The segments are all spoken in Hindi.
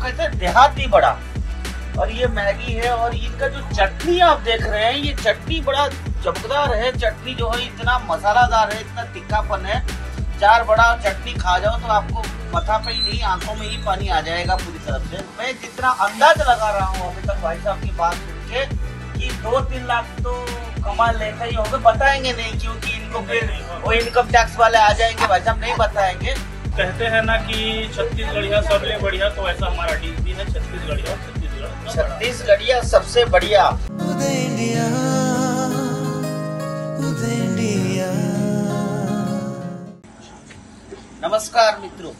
कहते हैं देहाती बड़ा, और ये मैगी है। और इनका जो चटनी आप देख रहे हैं, ये चटनी बड़ा चमकदार है। चटनी जो है इतना मसालादार है, इतना तिक्खापन है। 4 बड़ा चटनी खा जाओ तो आपको माथा पे ही नहीं, आंखों में ही पानी आ जाएगा पूरी तरफ से। मैं जितना अंदाज लगा रहा हूँ अभी तक भाई साहब की बात सुन के कि 2-3 लाख तो कमा लेते ही होंगे। बताएंगे नहीं, क्योंकि इनको फिर वो इनकम टैक्स वाले आ जाएंगे। भाई साहब नहीं बताएंगे। कहते हैं ना कि छत्तीसगढ़िया सबले बढ़िया, तो ऐसा हमारा डिश भी है छत्तीसगढ़िया। छत्तीसगढ़िया सबसे बढ़िया। नमस्कार मित्रों,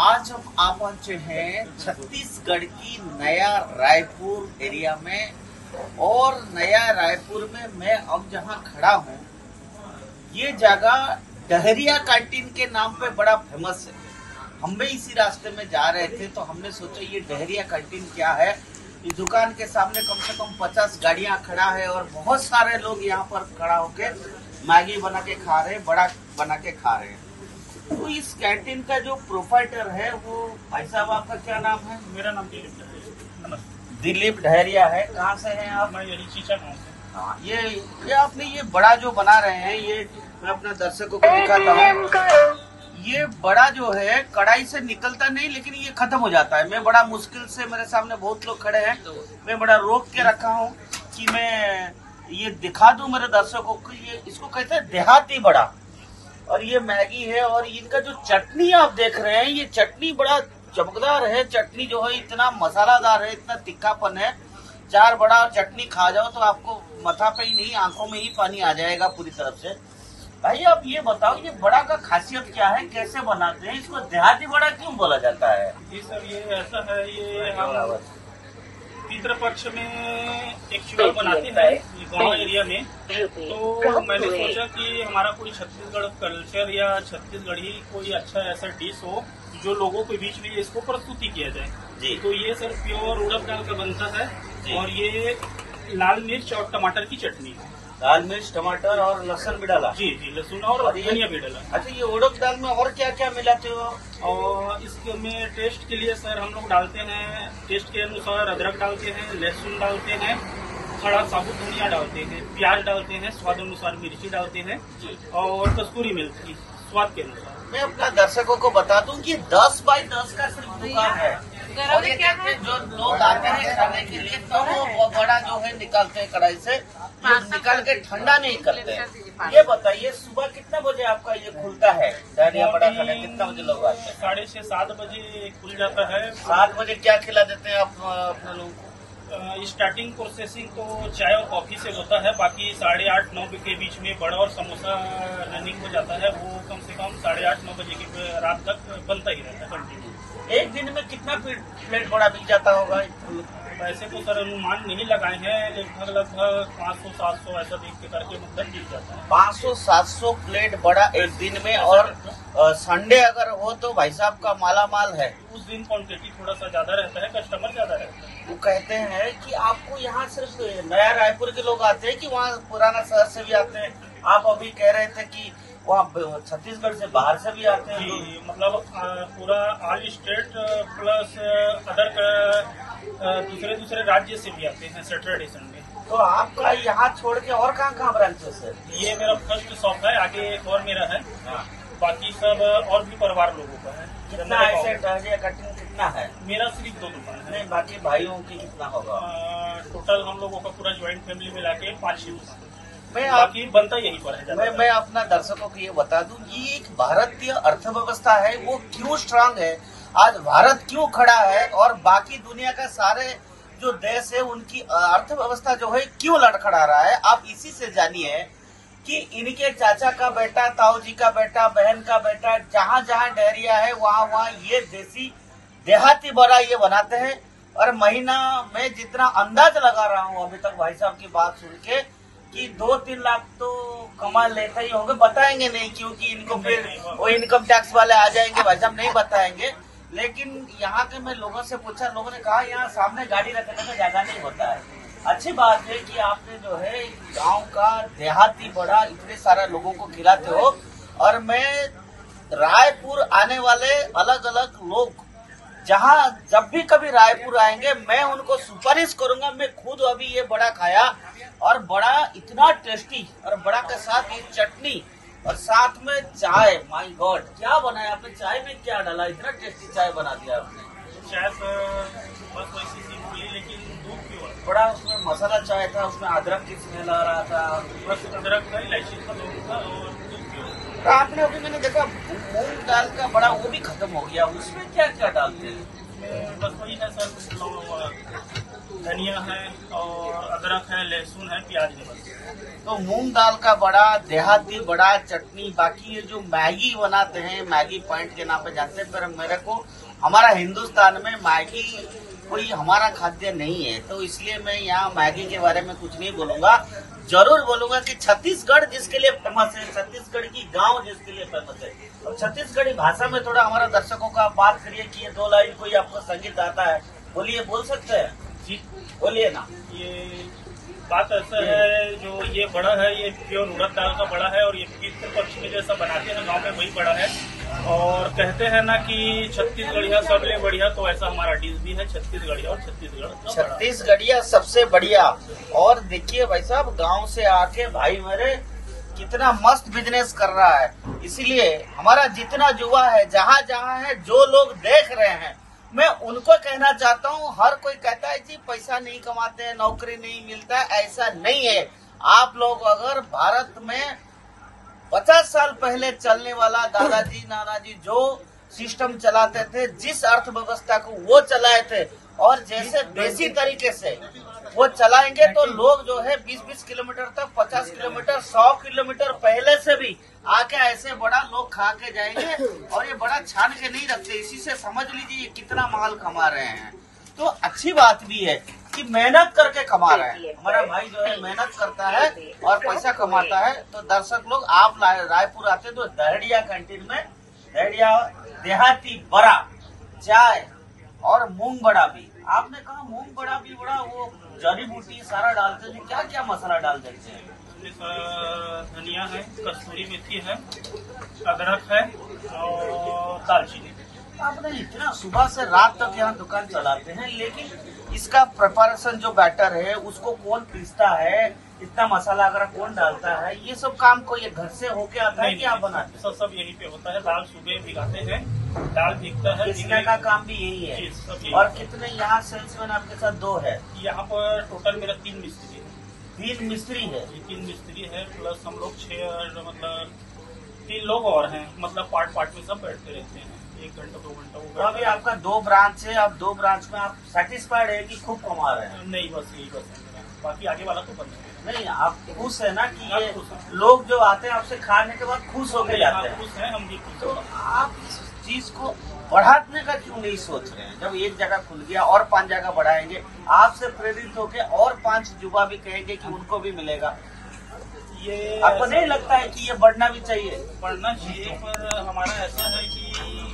आज हम आ पहुंचे हैं छत्तीसगढ़ की नया रायपुर एरिया में। और नया रायपुर में मैं अब जहां खड़ा हूं, ये जगह डहरिया कैंटीन के नाम पे बड़ा फेमस है। हम भी इसी रास्ते में जा रहे थे तो हमने सोचा ये डहरिया कैंटीन क्या है। इस दुकान के सामने कम से कम 50 गाड़ियां खड़ा है और बहुत सारे लोग यहाँ पर खड़ा होके मैगी बना के खा रहे हैं, बड़ा बना के खा रहे हैं। तो इस कैंटीन का जो प्रोप्राइटर है वो भाई साहब, आपका क्या नाम है? मेरा नाम दिलीप है। नमस्ते। दिलीप डहरिया है। कहाँ से हैं आप? मैं यही चीचा गाँव से। हाँ, ये आपने ये बड़ा जो बना रहे हैं, ये मैं अपने दर्शकों को दिखाता हूँ। ये बड़ा जो है कढ़ाई से निकलता नहीं, लेकिन ये खत्म हो जाता है। मैं बड़ा मुश्किल से, मेरे सामने बहुत लोग खड़े हैं, मैं बड़ा रोक के रखा हूँ कि मैं ये दिखा दूं मेरे दर्शकों को। ये इसको कहते हैं देहाती बड़ा, और ये मैगी है। और इनका जो चटनी आप देख रहे हैं, ये चटनी बड़ा चमकदार है। चटनी जो है इतना मसालादार है, इतना तिक्खापन है। 4 बड़ा चटनी खा जाओ तो आपको माथा पे ही नहीं, आंखों में ही पानी आ जाएगा पूरी तरफ से। भाई आप ये बताओ, ये बड़ा का खासियत क्या है, कैसे बनाते हैं इसको? देहाती बड़ा क्यों बोला जाता है? जी सर, ये ऐसा है, ये हम पितृपक्ष में एक चूड़ा बनाते हैं गांव एरिया में। तो मैंने सोचा कि हमारा कोई छत्तीसगढ़ कल्चर या छत्तीसगढ़ी कोई अच्छा ऐसा डिश हो जो लोगों के बीच में इसको प्रस्तुति किया जाए जी। तो ये सर प्योर उड़द दाल का बनता है, और ये लाल मिर्च और टमाटर की चटनी है। लाल मिर्च, टमाटर और लहसुन भी डाला? जी जी, लहसुन और धनिया भी डाला। अच्छा, ये उड़द दाल में और क्या क्या मिलाते हो? और इसमें टेस्ट के लिए सर हम लोग डालते हैं, टेस्ट के अनुसार अदरक डालते हैं, लहसुन डालते हैं, खड़ा साबुत धनिया डालते हैं, प्याज डालते हैं, स्वाद अनुसार मिर्ची डालते हैं, और कस्तूरी मेथी स्वाद के अनुसार। मैं अपना दर्शकों को बता दूं कि 10 बाई 10 का सिर्फ दुकान है, और ये कहते हैं जो लोग आते हैं खाने के लिए तो वो बड़ा जो है निकालते हैं कढ़ाई से, निकाल के ठंडा नहीं करते हैं। ये बताइए, सुबह कितना बजे आपका ये खुलता है डहरिया बड़ा खाने? कितना बजे लोग आते हैं? 6:30-7 बजे खुल जाता है। 7 बजे क्या खिला देते हैं आप अपने लोगों को? स्टार्टिंग प्रोसेसिंग तो चाय और कॉफी से होता है। बाकी 8:30-9 के बीच में बड़ा और समोसा रनिंग हो जाता है। वो कम से कम 8:30-9 बजे की रात तक बनता ही रहता है कंटिन्यू। एक दिन में कितना प्लेट बड़ा बिक जाता होगा? वैसे तो सर अनुमान नहीं लगाए हैं, लगभग 500-700 ऐसा देख के करके मतलब बिक जाता है। 500-700 प्लेट बड़ा एक दिन में। और संडे अगर हो तो भाई साहब का माला माल है। उस दिन क्वांटिटी थोड़ा सा ज्यादा रहता है, कस्टमर ज्यादा रहता है। वो कहते हैं कि आपको यहाँ सिर्फ नया रायपुर के लोग आते हैं कि वहाँ पुराना शहर से भी आते हैं? आप अभी कह रहे थे कि वहाँ छत्तीसगढ़ से बाहर से भी आते हैं। जी, मतलब पूरा ऑल स्टेट प्लस अदर दूसरे राज्य से भी आते हैं सैटरडे संडे। तो आपका यहाँ छोड़ के और कहाँ ब्रांचेस है? ये मेरा फर्स्ट शॉप है, आगे एक और मेरा है। बाकी सब और भी परिवार लोगों का है। कितना ऐसे डहरिया कटिंग कितना है? मेरा सिर्फ 2 दुकान है। नहीं, बाकी भाइयों की कितना होगा? टोटल हम लोगों का पूरा ज्वाइंट फैमिली मिला के 5-6 दुकान। बाकी बनता यही पर है। मैं अपना दर्शकों को ये बता दूं, ये एक भारतीय अर्थव्यवस्था है, वो क्यों स्ट्रांग है, आज भारत क्यों खड़ा है, और बाकी दुनिया का सारे जो देश है उनकी अर्थव्यवस्था जो है क्यों लड़खड़ा रहा है। आप इसी से जानिए कि इनके चाचा का बेटा, ताऊ जी का बेटा, बहन का बेटा, जहाँ जहाँ डहरिया है वहाँ ये देसी देहाती बड़ा ये बनाते हैं। और महीना में जितना अंदाज लगा रहा हूँ अभी तक भाई साहब की बात सुन के कि 2-3 लाख तो कमा लेते ही होंगे। बताएंगे नहीं, क्योंकि इनको फिर वो इनकम टैक्स वाले आ जाएंगे। भाई साहब नहीं बताएंगे। लेकिन यहाँ के मैं लोगों से पूछा, लोगों ने कहा यहाँ सामने गाड़ी रखने का जगह नहीं होता है। अच्छी बात है कि आपने जो है गांव का देहाती बड़ा इतने सारे लोगों को खिलाते हो। और मैं रायपुर आने वाले अलग अलग लोग जहाँ जब भी कभी रायपुर आएंगे मैं उनको सुपारिश करूंगा। मैं खुद अभी ये बड़ा खाया और बड़ा इतना टेस्टी, और बड़ा के साथ ये चटनी और साथ में चाय। माय गॉड, क्या बनाया आपने? चाय में क्या डाला? इतना टेस्टी चाय बना दिया आपने। चाय बस वैसी सिंपली, लेकिन दूध प्योर। बड़ा उसमें मसाला चाय था, उसमें अदरक की स्मेल आ रहा था। बस अदरक था, इलायची का लोग था और दूध प्योर। तो आपने अभी मैंने देखा मूंग दाल का बड़ा, वो भी खत्म हो गया। उसमें क्या क्या डालते हैं? उसमें बस वही है सर, धनिया है और अदरक है, लहसुन है, प्याज है बस। तो मूंग दाल का बड़ा, देहाती बड़ा, चटनी। बाकी ये जो मैगी बनाते हैं, मैगी पॉइंट के नाम पे जानते हैं, पर मेरे को हमारा हिंदुस्तान में मैगी कोई हमारा खाद्य नहीं है, तो इसलिए मैं यहाँ मैगी के बारे में कुछ नहीं बोलूंगा। जरूर बोलूंगा कि छत्तीसगढ़ जिसके लिए फेमस है, छत्तीसगढ़ की गांव जिसके लिए फेमस है, और छत्तीसगढ़ी भाषा में थोड़ा हमारा दर्शकों का बात करिए कि ये 2 लाइन कोई आपको संगीत आता है, बोलिए, बोल सकते हैं? जी बोलिए ना। ये बात ऐसा है, जो ये बड़ा है ये प्योर उड़द दाल का बड़ा है, और ये पितृ पक्ष में जैसा बनाते हैं गांव में वही बड़ा है। और कहते हैं ना कि छत्तीसगढ़िया सबले बढ़िया, तो ऐसा हमारा डिश भी है, छत्तीसगढ़िया और छत्तीसगढ़िया सबसे बढ़िया। और देखिए भाई साहब, गांव से आके भाई मेरे कितना मस्त बिजनेस कर रहा है। इसीलिए हमारा जितना युवा है, जहाँ जहाँ है, जो लोग देख रहे हैं, मैं उनको कहना चाहता हूँ। हर कोई कहता है जी पैसा नहीं कमाते हैं, नौकरी नहीं मिलता है, ऐसा नहीं है। आप लोग अगर भारत में 50 साल पहले चलने वाला दादाजी नानाजी जो सिस्टम चलाते थे, जिस अर्थव्यवस्था को वो चलाए थे, और जैसे देसी तरीके से वो चलाएंगे, तो लोग जो है 20-20 किलोमीटर तक, 50 किलोमीटर, 100 किलोमीटर पहले से भी आके ऐसे बड़ा लोग खा के जाएंगे। और ये बड़ा छान के नहीं रखते, इसी से समझ लीजिए ये कितना माल कमा रहे हैं। तो अच्छी बात भी है कि मेहनत करके कमा रहे हैं। हमारा भाई जो है मेहनत करता है और पैसा कमाता है। तो दर्शक लोग, आप रायपुर आते तो दहड़िया कैंटीन में दहड़िया देहाती बड़ा, चाय और मूंग बड़ा भी। आपने कहा मूंग बड़ा भी बड़ा, वो जड़ी बूटी सारा डालते हैं, क्या क्या मसाला डाल देते हैं? धनिया है, कसूरी मेथी है, अदरक है और दालचीनी। आपने इतना सुबह से रात तक यहाँ दुकान चलाते हैं, लेकिन इसका प्रिपरेशन जो बैटर है उसको कौन पीसता है, इतना मसाला अगर कौन डालता है, ये सब काम को ये घर से होके आता है कि आप बनाते हैं? सब यहीं पे होता है। दाल सुबह भिगाते हैं, दाल भीगता है, पीसने का काम भी यही है। और कितने यहाँ सेल्समैन आपके साथ? 2 है यहाँ पर। टोटल मेरा 3 मिस्त्री है। 3 मिस्त्री है? 3 मिस्त्री है, प्लस हम लोग 6, मतलब 3 लोग और हैं। मतलब पार्ट में सब बैठते रहते हैं, 1 घंटा 2 घंटा। तो अभी आपका 2 ब्रांच है, आप 2 ब्रांच में आप सेटिस्फाइड है कि खूब कमा रहे हैं? नहीं, बस यही बस, बाकी आगे वाला तो बंद है। नहीं, आप खुश है ना कि ये लोग जो आते हैं आपसे खाने के बाद खुश होके जाते हैं? खुश हैं, हम भी खुश। तो आप इस चीज को बढ़ाने का क्यों नहीं सोच रहे हैं? जब एक जगह खुल गया और 5 जगह बढ़ाएंगे, आपसे प्रेरित होके और 5 युवा भी कहेंगे कि उनको भी मिलेगा। ये आपको नहीं लगता है कि ये बढ़ना भी चाहिए? बढ़ना चाहिए, पर हमारा ऐसा है कि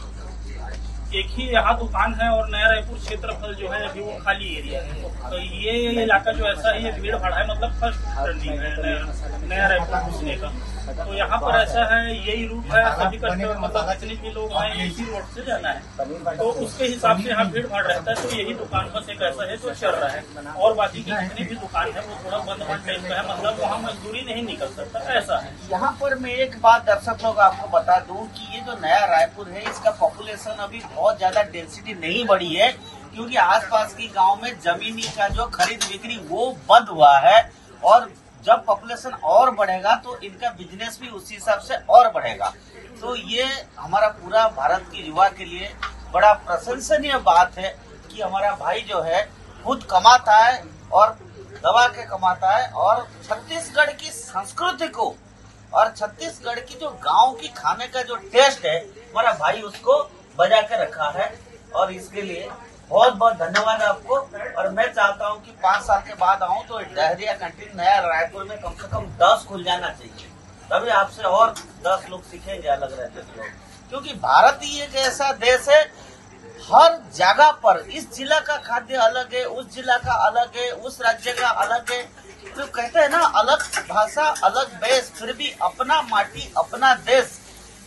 एक ही यहाँ दुकान है, और नया रायपुर क्षेत्रफल जो है अभी वो खाली एरिया है। तो ये इलाका जो ऐसा है, ये भीड़ भाड़ है, मतलब फर्स्ट टर्निंग है नया रायपुर घुसने का। तो यहाँ पर ऐसा है, यही रूट है, सभी कस्टमर मतलब जितने भी लोग हैं इसी रोड से जाना है, तो उसके हिसाब से यहाँ भीड़ भाड़ रहता है। तो यही दुकान बस एक ऐसा है जो चल रहा है, और बाकी की जितनी भी दुकान है वो थोड़ा बंद टाइप का है, मतलब वहाँ मजदूरी नहीं निकल सकता, ऐसा है। यहाँ पर मैं एक बात दर्शक लोग आपको बता दूं कि ये जो नया रायपुर है, इसका पॉपुलेशन अभी बहुत ज्यादा डेंसिटी नहीं बढ़ी है, क्योंकि आसपास की गांव में जमीनी का जो खरीद बिक्री वो बंद हुआ है। और जब पॉपुलेशन और बढ़ेगा तो इनका बिजनेस भी उसी हिसाब से और बढ़ेगा। तो ये हमारा पूरा भारत की युवा के लिए बड़ा प्रशंसनीय बात है कि हमारा भाई जो है खुद कमाता है और दबा के कमाता है, और छत्तीसगढ़ की संस्कृति को और छत्तीसगढ़ की जो गांव की खाने का जो टेस्ट है, हमारा भाई उसको बजा के रखा है। और इसके लिए बहुत बहुत धन्यवाद आपको। और मैं चाहता हूं कि 5 साल के बाद आऊं तो डहरिया कैंटीन नया रायपुर में कम से कम 10 खुल जाना चाहिए, तभी आपसे और 10 लोग सीखेंगे अलग रहते लोग। क्योंकि भारत ही एक ऐसा देश है, हर जगह पर इस जिला का खाद्य अलग है, उस जिला का अलग है, उस राज्य का अलग है। तो कहते हैं ना, अलग भाषा अलग देश, फिर भी अपना माटी अपना देश।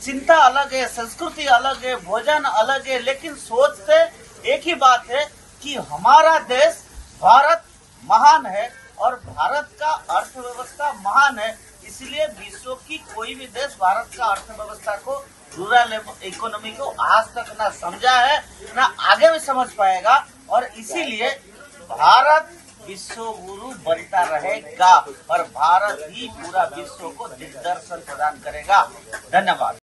चिंता अलग है, संस्कृति अलग है, भोजन अलग है, लेकिन सोच से एक ही बात है कि हमारा देश भारत महान है और भारत का अर्थव्यवस्था महान है, इसलिए विश्व की कोई भी देश भारत का अर्थव्यवस्था को, रूरल इकोनॉमी को आज तक ना समझा है, ना आगे भी समझ पाएगा, और इसीलिए भारत विश्व गुरु बनता रहेगा और भारत ही पूरा विश्व को दिग्दर्शन प्रदान करेगा। धन्यवाद।